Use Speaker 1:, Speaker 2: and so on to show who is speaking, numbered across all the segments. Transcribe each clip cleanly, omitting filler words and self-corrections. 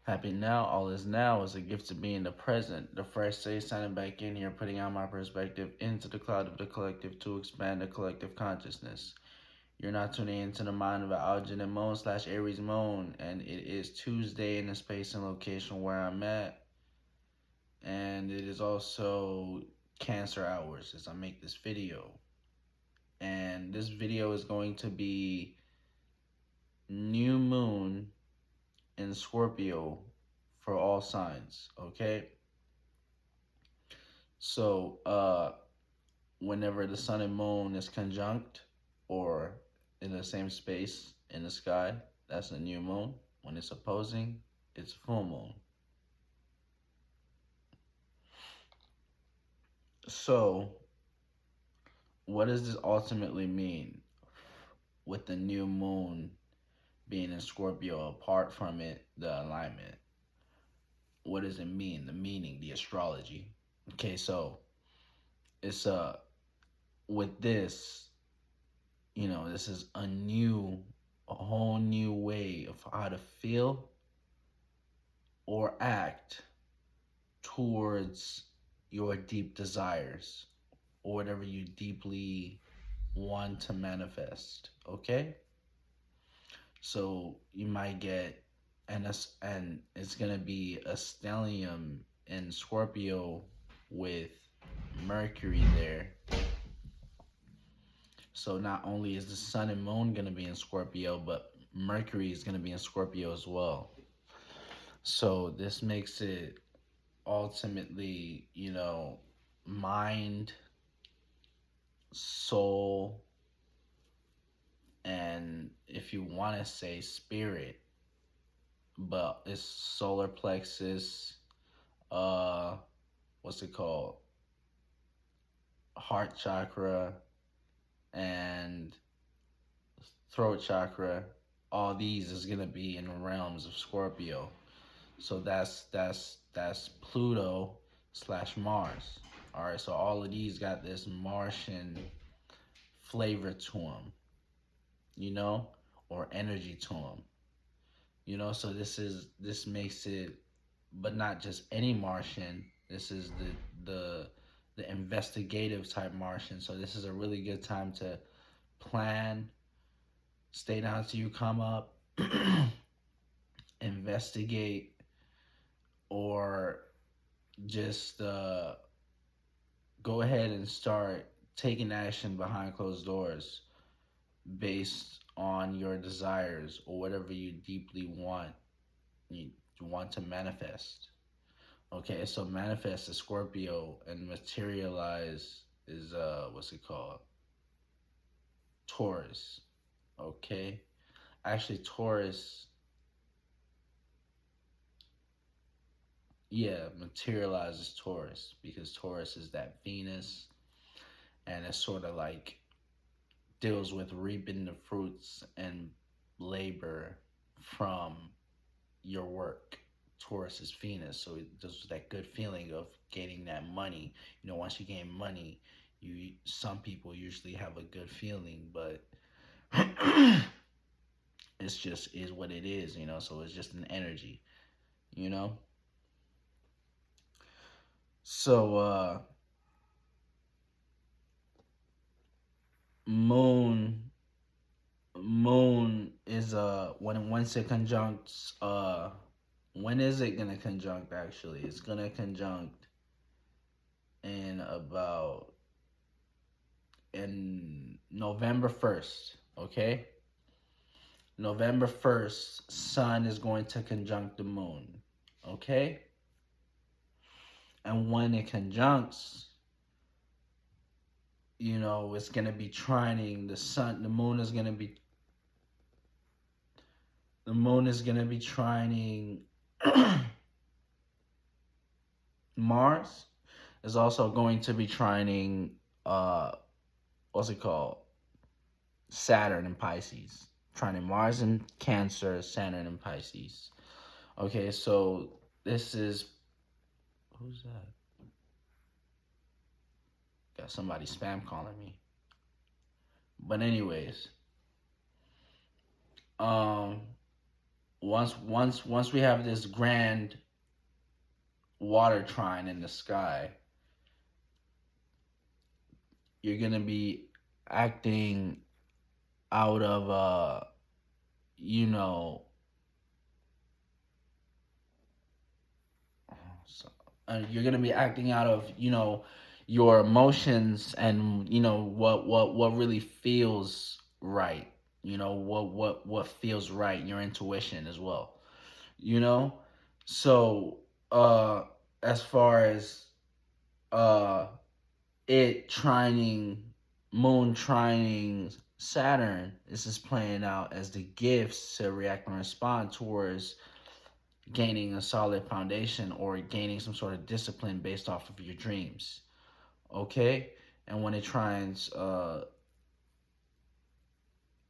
Speaker 1: Happy now, all is now is a gift to be in the present. The fresh say signing back in here, putting out my perspective into the cloud of the collective to expand the collective consciousness. You're not tuning into the mind of an Algin and Moon slash Aries Moon, and it is Tuesday in the space and location where I'm at. And it is also Cancer hours as I make this video. And this video is going to be new moon in Scorpio for all signs, okay? So, whenever the sun and moon is conjunct or in the same space in the sky, that's a new moon. When it's opposing, it's full moon. So, what does this ultimately mean with the new moon being in Scorpio apart from it, the alignment? What does it mean? The meaning, the astrology. Okay, so it's with this, this is a whole new way of how to feel or act towards your deep desires or whatever you deeply want to manifest. Okay, so you might get and it's gonna be a stellium in Scorpio with Mercury there. So not only is the sun and moon going to be in Scorpio, but Mercury is going to be in Scorpio as well. So this makes it ultimately, mind, soul, and if you want to say spirit, but it's solar plexus, what's it called? Heart chakra and throat chakra. All these is gonna be in the realms of Scorpio. So that's Pluto slash Mars. All right, so all of these got this Martian flavor to them, or energy to them, So this makes it, but not just any Martian. This is the investigative type Martian. So this is a really good time to plan, stay down till you come up, investigate, or just go ahead and start taking action behind closed doors based on your desires or whatever you deeply you want to manifest. Okay, so manifest is Scorpio and materialize is what's it called? Taurus. Okay. Actually Taurus, materializes Taurus because Taurus is that Venus and it's sort of like deals with reaping the fruits and labor from your work. Taurus is Venus, so it does that good feeling of getting that money. Once you gain money, some people usually have a good feeling, but it's just is what it is, So it's just an energy, you know. So moon is once it conjuncts when is it gonna conjunct? Actually, it's gonna conjunct in November 1st. Okay, November 1st, sun is going to conjunct the moon. Okay, and when it conjuncts, it's gonna be trining the sun. The moon is gonna be trining Mars. Is also going to be trining what's it called? Saturn and Pisces. Trining Mars in Cancer, Saturn and Pisces. Okay, so this is who's that? Got somebody spam calling me. But anyways, once we have this grand water trine in the sky, you're gonna be acting out of you know so, you're gonna be acting out of your emotions, and what really feels right, what feels right, your intuition as well, you know so uh as far as uh it trining moon trining Saturn, this is playing out as the gifts to react and respond towards gaining a solid foundation or gaining some sort of discipline based off of your dreams. Okay? And when it trines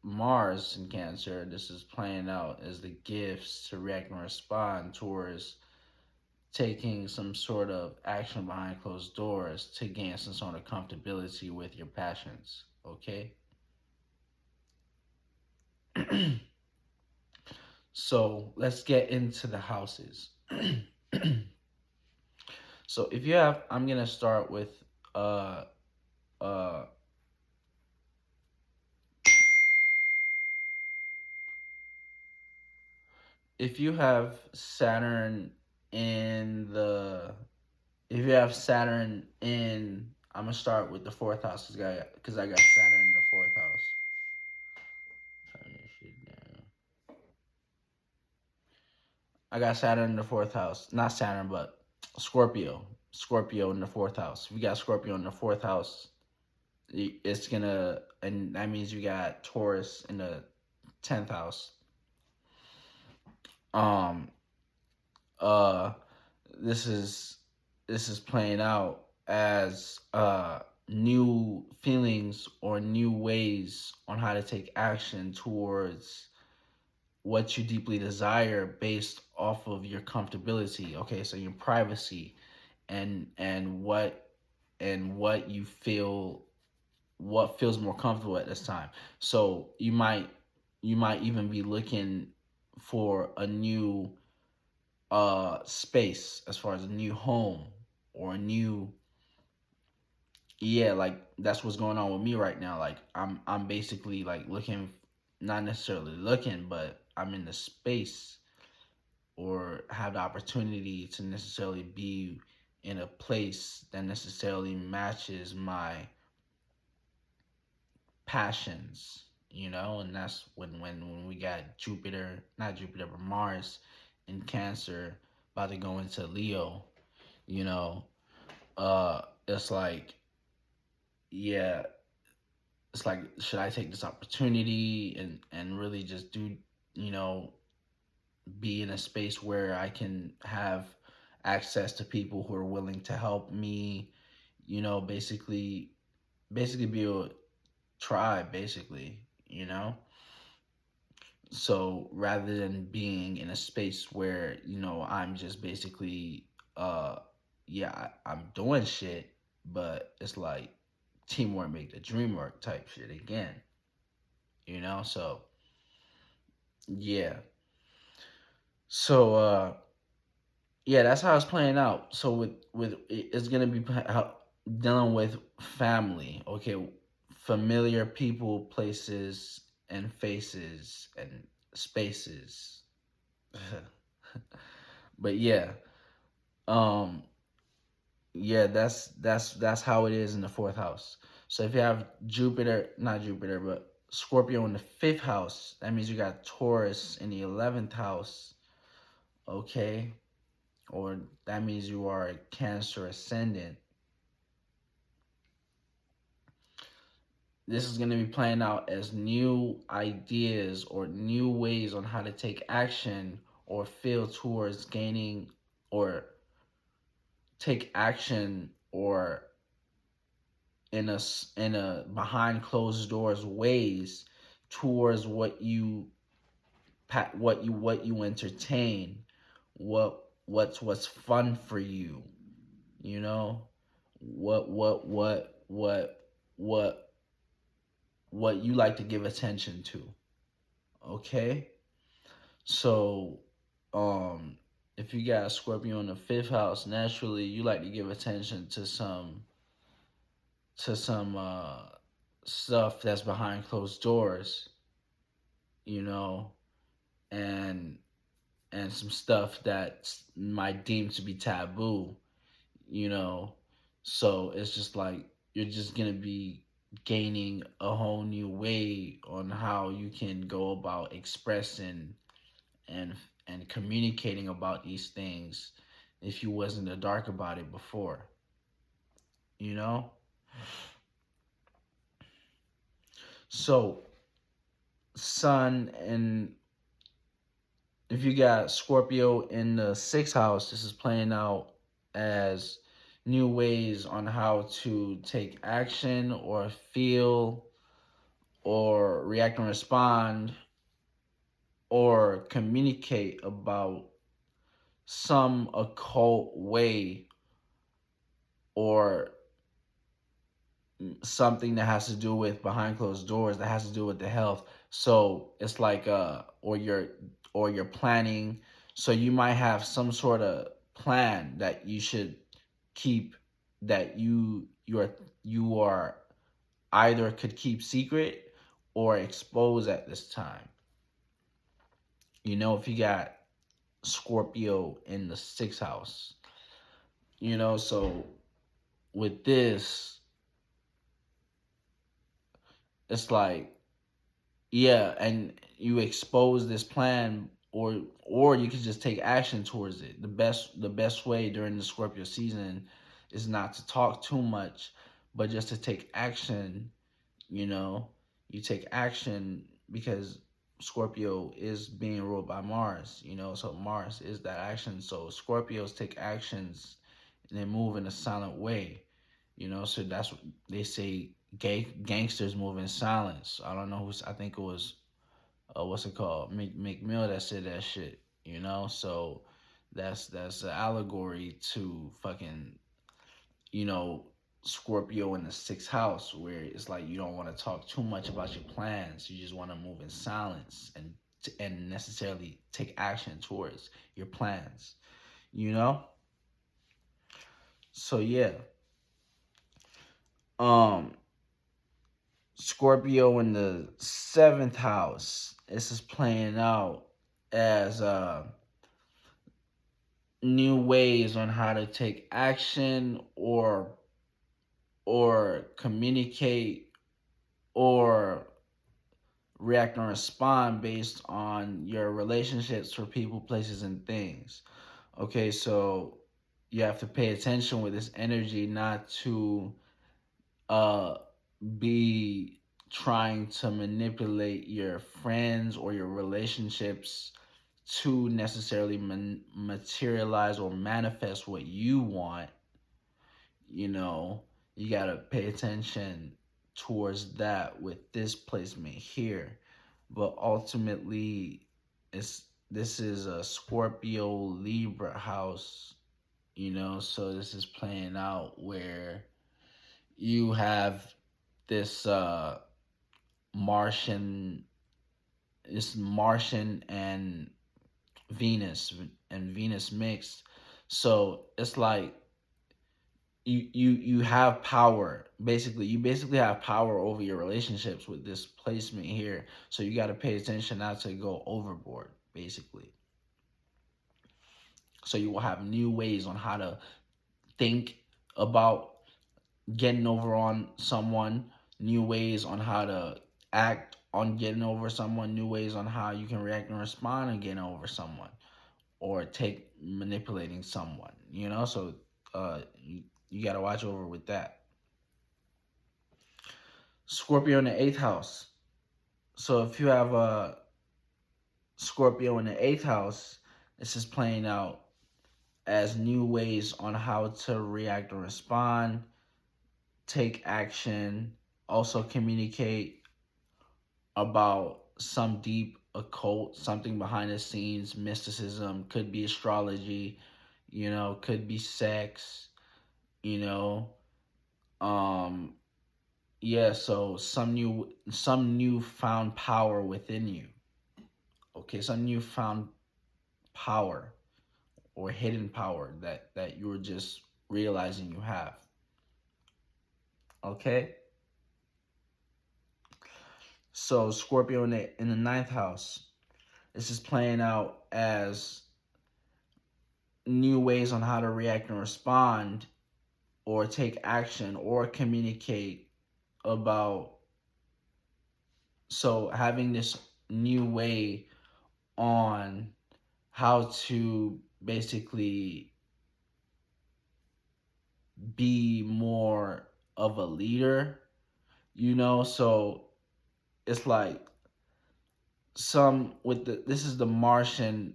Speaker 1: Mars in Cancer, this is playing out as the gifts to react and respond towards taking some sort of action behind closed doors to gain some sort of comfortability with your passions. Okay? So let's get into the houses. So if you have, I'm gonna start with uh uh if you have Saturn in the if you have Saturn in, I'm gonna start with the fourth house because I got Saturn in the fourth house. Turn this shit down. I got Saturn in the fourth house. Not Saturn, but Scorpio. Scorpio in the fourth house. If you got Scorpio in the fourth house, it's gonna, and that means you got Taurus in the 10th house. Um, uh, this is playing out as new feelings or new ways on how to take action towards what you deeply desire based off of your comfortability. Okay, so your privacy and what you feel, what feels more comfortable at this time. So you might even be looking for a new space, as far as a new home or a new, yeah, like that's what's going on with me right now. Like I'm basically like looking, not necessarily looking, but I'm in the space or have the opportunity to necessarily be in a place that necessarily matches my passions, and that's when we got Jupiter, not Jupiter, but Mars in Cancer about to go into Leo, you know, it's like, yeah, it's like, should I take this opportunity and really just do, you know, be in a space where I can have access to people who are willing to help me, basically be a tribe, basically, So rather than being in a space where, I'm just basically, yeah, I'm doing shit, but it's like teamwork make the dream work type shit again, So yeah, so yeah, that's how it's playing out. So it's gonna be dealing with family, okay, familiar people, places, and faces and spaces. But yeah, um, yeah, that's how it is in the fourth house. So if you have Jupiter, not Jupiter, but Scorpio in the fifth house, that means you got Taurus in the 11th house, okay, or that means you are a Cancer ascendant. This is going to be playing out as new ideas or new ways on how to take action or feel towards gaining or take action or in a behind closed doors ways towards what you entertain, what's fun for you, you know what what you like to give attention to. Okay, So, if you got Scorpio in the fifth house, naturally you like to give attention to some stuff that's behind closed doors, you know, and some stuff that might deem to be taboo, you know. So it's just like you're just gonna be gaining a whole new way on how you can go about expressing and communicating about these things if you wasn't in the dark about it before, you know. So sun, and if you got Scorpio in the sixth house, this is playing out as new ways on how to take action or feel or react and respond or communicate about some occult way or something that has to do with behind closed doors, that has to do with the health. So it's like or you're planning. So you might have some sort of plan that you should keep, that you are either could keep secret or expose at this time. You know, if you got Scorpio in the sixth house, you know, so with this, it's like, yeah, and you expose this plan, or you can just take action towards it. The best way during the Scorpio season is not to talk too much, but just to take action, you know. You take action because Scorpio is being ruled by Mars, you know, so Mars is that action. So Scorpios take actions and they move in a silent way, you know. So that's what they say, gangsters move in silence. I don't know who's, I think it was what's it called, McMill, that said that shit, you know. So that's an allegory to fucking, you know, Scorpio in the sixth house, where it's like you don't want to talk too much about your plans. You just want to move in silence and necessarily take action towards your plans, you know. So yeah, um, Scorpio in the seventh house. This is playing out as new ways on how to take action or communicate or react and respond based on your relationships for people, places, and things. Okay, so you have to pay attention with this energy not to uh be trying to manipulate your friends or your relationships to necessarily materialize or manifest what you want. You know, you got to pay attention towards that with this placement here. But ultimately, it's this is a Scorpio Libra house, you know, so this is playing out where you have this Martian Martian and Venus mixed. So it's like you have power. Basically, you basically have power over your relationships with this placement here. So you got to pay attention not to go overboard, basically. So you will have new ways on how to think about getting over on someone, new ways on how to act on getting over someone, new ways on how you can react and respond and getting over someone, or take manipulating someone, you know. So you got to watch over with that. Scorpio in the eighth house. So if you have a Scorpio in the eighth house, this is playing out as new ways on how to react or respond, take action, also communicate about some deep occult, something behind the scenes, mysticism, could be astrology, you know, could be sex, you know. Um yeah, so some new found power within you. Okay, some newfound power or hidden power that you're just realizing you have. Okay? So Scorpio in the ninth house, this is playing out as new ways on how to react and respond or take action or communicate about, so having this new way on how to basically be more of a leader, so it's like some with this is the Martian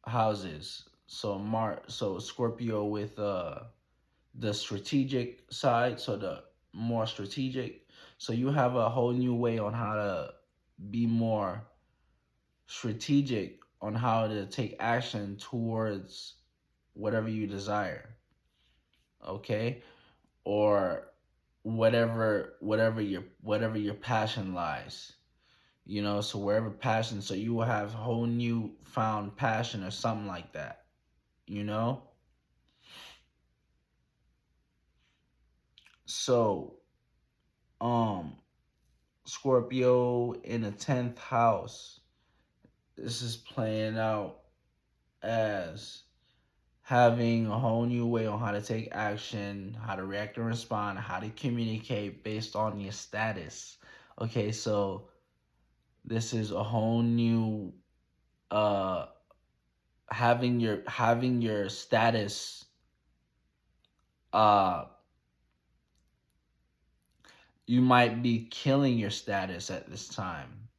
Speaker 1: houses. So Scorpio with the strategic side, so the more strategic. So you have a whole new way on how to be more strategic on how to take action towards whatever you desire. Okay? Or whatever your passion lies. So wherever passion, so you will have whole new found passion or something like that. You know? So um Scorpio in the 10th house, this is playing out as having a whole new way on how to take action, how to react and respond, how to communicate based on your status. Okay, so this is a whole new uh having your status, uh you might be killing your status at this time,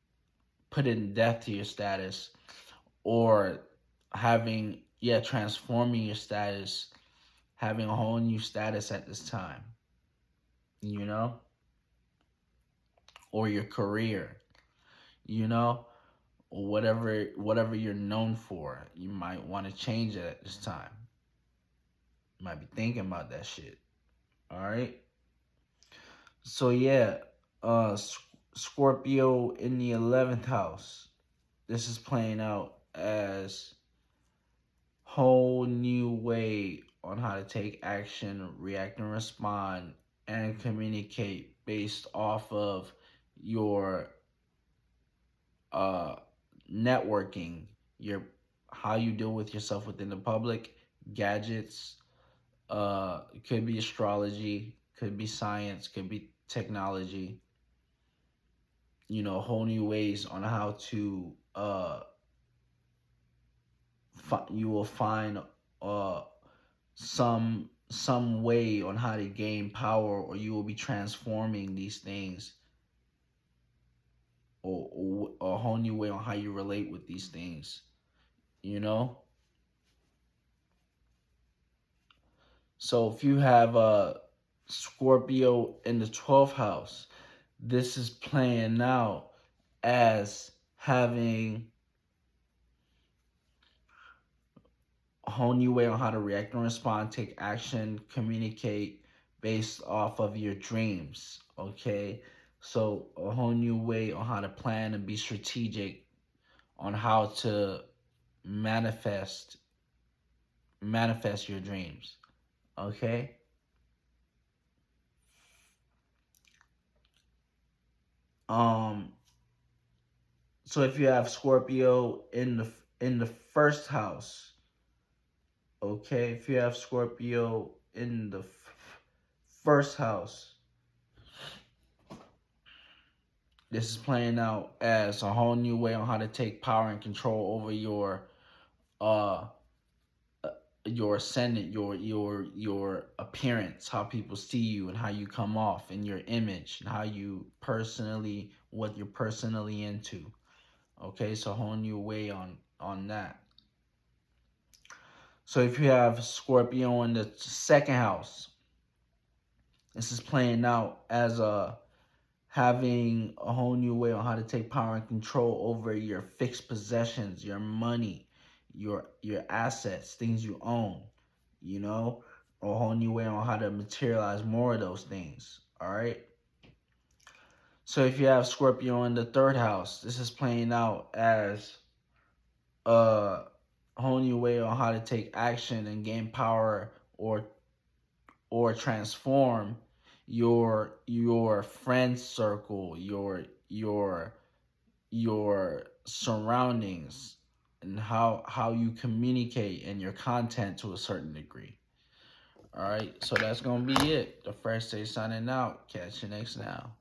Speaker 1: putting death to your status, or transforming your status, having a whole new status at this time, you know, or your career, you know, or whatever you're known for, you might want to change it at this time. You might be thinking about that shit. All right. So yeah, Scorpio in the 11th house. This is playing out as whole new way on how to take action, react and respond, and communicate based off of your uh networking, your how you deal with yourself within the public, gadgets, it could be astrology, could be science, could be technology, whole new ways on how to you will find uh some way on how to gain power, or you will be transforming these things, or a whole new way on how you relate with these things, you know. So if you have a Scorpio in the 12th house, this is playing out as having a whole new way on how to react and respond, take action, communicate based off of your dreams. Okay, so a whole new way on how to plan and be strategic on how to manifest manifest your dreams. Okay. Um. So if you have Scorpio in the first house, okay, if you have Scorpio in the first house, this is playing out as a whole new way on how to take power and control over uh your ascendant, your appearance, how people see you and how you come off, and your image, and how you personally, what you're personally into. Okay, so a whole new way on that. So if you have Scorpio in the second house, this is playing out as having a whole new way on how to take power and control over your fixed possessions, your money, your assets, things you own, you know, a whole new way on how to materialize more of those things. All right. So if you have Scorpio in the third house, this is playing out as a whole new way on how to take action and gain power or transform your friend circle, your surroundings, and how you communicate and your content to a certain degree. All right, so that's gonna be it. The first day signing out. Catch you next now.